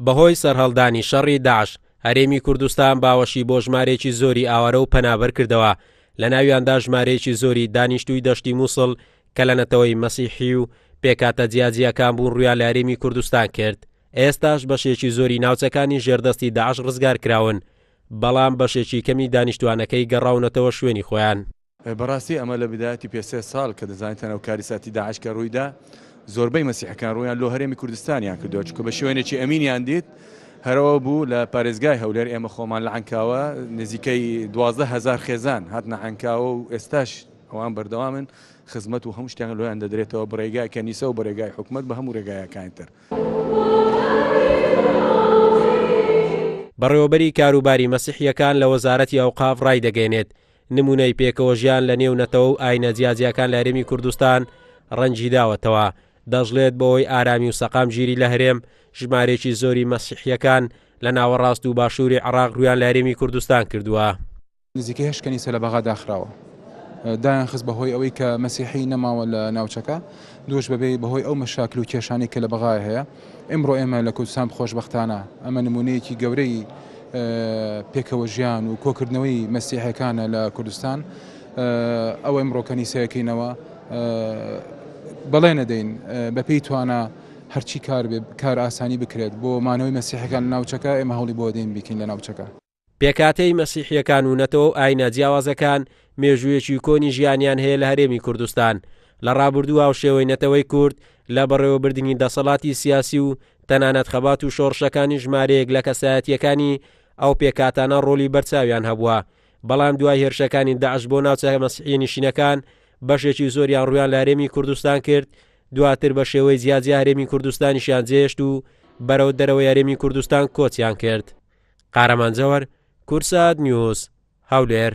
بەهۆی سەرهەڵدانی شەڕی داعش هەرێمی کوردستان باوەشی بۆ ژمارێکی زۆری ئاوارە و پەنابەر کردەوە، لە ناویاندا ژمارەیەکی زۆری دانیشتووی دەشتی مووسڵ کە لە نەتەوەی مەسیحی و پێکاتە جیاجیەکان بوون ڕوویان لە هەرێمی کوردستان کرد. ئێستاش بەشێکی زۆری ناوچەکانی ژێردەستی داعش ڕزگار کراون، بەڵام بەشێکی کەمی دانیشتوانەکەی گەڕاونەتەوە شوێنی خۆیان. بەڕاستی ئەمە لە بدایەتی پێ 3 ساڵ کە دەزانێتەوە ناوکاری ساتی داعش کە ڕوویدا زۆربەی مەسیحەکان ڕوویان لۆ هەرێمی کوردستانیان کردووە، چونکە بە شوێنێکی ئەمینیان دیت هەرەوە بوو لە پارێزگای هەولێر ئێمە خۆمان لە عنکاوە نزیکەی 12,000 خێزان هاتنە عنکاوە و ئێستاش ئەوان بەردەوامن خزمەت و هەموو شتیان لۆیان دەدرێتەوە بڕێگای کەنیسە و بەڕێگای حکومەت بە هەموو ڕێگایەکانی تر. بەڕێوەبەری کاروباری مەسیحیەکان لە وەزارەتی ئەوقاف ڕای دەگەێنێت نمونەی پێکەوە ژیان لە نێو نەتەوە و ئاینە جیاجیەکان لە هەرێمی کوردستان ڕەنجی داوەتەوە. دەژڵێت بەوەی ئارامی و سەقام گیری لە هەرێم ژمارێکی زۆری مەسیحیەکان لە ناوەڕاست و باشووری عێراق ڕوویان لە هەرێمی کوردستان کردووە. نزیکەی 8 کەنیسە لە بەغا داخراوە، دایان خست بەهۆی ئەوەی کە مەسیحی نەماوە لە ناوچەکە، دووش بەهۆی ئەو مەشاکل و کێشانی کە لە بەغای هەیە. ئێمڕۆ ئێمە لە کوردستان خۆشبەختانە ئەمە نمونەیەکی گەورەی پێکەوە ژیان و کۆکردنەوەی مەسیحەکانە لە کوردستان. ئەو ئەمڕۆ کەنیسەیەکەینەوە بەڵێ نەدەین بەپێی توانە هەرچی کار ئاسانی بکرێت بۆ مانەوەی مەسیحەکان لە ناوچەکە، ئێمە هەوڵی بۆ دەین بیکەین لە ناوچەکە. پێکاتەی مەسیحیەکان و نەتەوە و ئاینە جیاوازەکان مێژوویەکی کۆنی ژیانیان هەیە لە هەرێمی کوردستان. لە ڕابردووە و شێوەی نەتەوەی کورد لە بەڕێوەبردننی دەسەڵاتی سیاسی و تەنانەت خەبات و شۆڕشەکانی ژمارەیەک لە کەسایەتیەکانی ئەو پێکاتانە ڕۆلی بەرچاویان هەبووە، بەڵام دوای هێرشەکانی داعش بۆ ناوچە مەسیحی نشینەکان بەشێکی زۆریان ڕویان لە هەرێمی کوردستان کرد، دواتر بە شێوەی جیاجی هەرێمی کوردستانیشیان جێشت و بەرەو دەرەوەی هەرێمی کوردستان کۆچیان کرد. قارەمانجەوەر، کورسات نیوز، هەولێر.